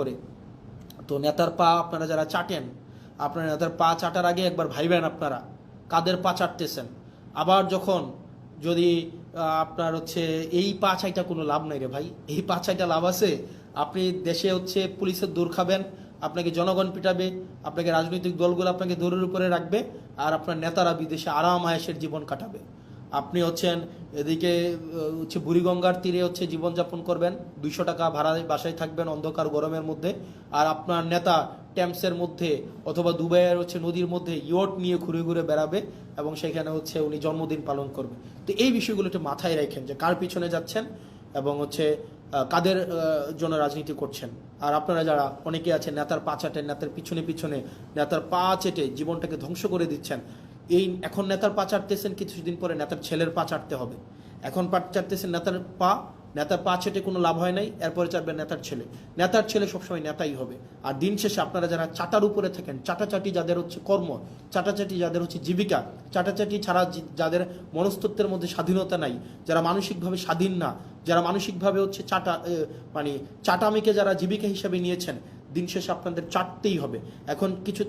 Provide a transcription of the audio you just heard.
করে। তো নেতার পা আপনারা যারা চাটেন, আপনারা নেতার পা চাটার আগে একবার ভাইবেন আপনারা কাদের পা চাটতেছেন। আবার যখন যদি আপনার হচ্ছে এই পা চাইটা কোনো লাভ নাই রে ভাই, এই পা চাইটা লাভ আছে? আপনি দেশে হচ্ছে পুলিশের দৌড় খাবেন, আপনাকে জনগণ পিটাবে, আপনাকে রাজনৈতিক দলগুলো আপনাকে দৌড়ের উপরে রাখবে, আর আপনার নেতারা বিদেশে আরাম আয়েশের জীবন কাটাবে। আপনি হচ্ছেন এদিকে হচ্ছে বুড়িগঙ্গার তীরে হচ্ছে জীবনযাপন করবেন, 200 টাকা ভাড়ায় বাসায় থাকবেন অন্ধকার গরমের মধ্যে, আর আপনার নেতা ট্যাম্পসের মধ্যে অথবা দুবাইয়ের হচ্ছে নদীর মধ্যে ইয়ট নিয়ে ঘুরে ঘুরে বেড়াবে এবং সেখানে হচ্ছে উনি জন্মদিন পালন করবে। তো এই বিষয়গুলো একটু মাথায় রাখেন যে কার পিছনে যাচ্ছেন এবং হচ্ছে কাদের জন্য রাজনীতি করছেন। আর আপনারা যারা অনেকে আছেন নেতার পা চাটেন, নেতার পিছনে পিছনে নেতার পা চেটে জীবনটাকে ধ্বংস করে দিচ্ছেন। এই এখন নেতার পা চাটতেছেন, কিছুদিন পরে নেতার ছেলের পা চাটতে হবে। এখন পা চাটতেছেন নেতার পা চেটে কোনো লাভ হয় নাই, এরপরে চাটবেন নেতার ছেলে সবসময় নেতাই হবে। আর দিন শেষে আপনারা যারা চাটার উপরে থাকেন, চাটাচাটি যাদের হচ্ছে কর্ম, চাটাচাটি যাদের হচ্ছে জীবিকা, চাটাচাটি ছাড়া যাদের মনস্তত্ত্বের মধ্যে স্বাধীনতা নাই, যারা মানসিকভাবে স্বাধীন না, যারা মানসিকভাবে হচ্ছে মানে চাটামিকে যারা জীবিকা হিসাবে নিয়েছেন, দিন শেষে আপনাদের চাটতেই হবে। এখন কিছু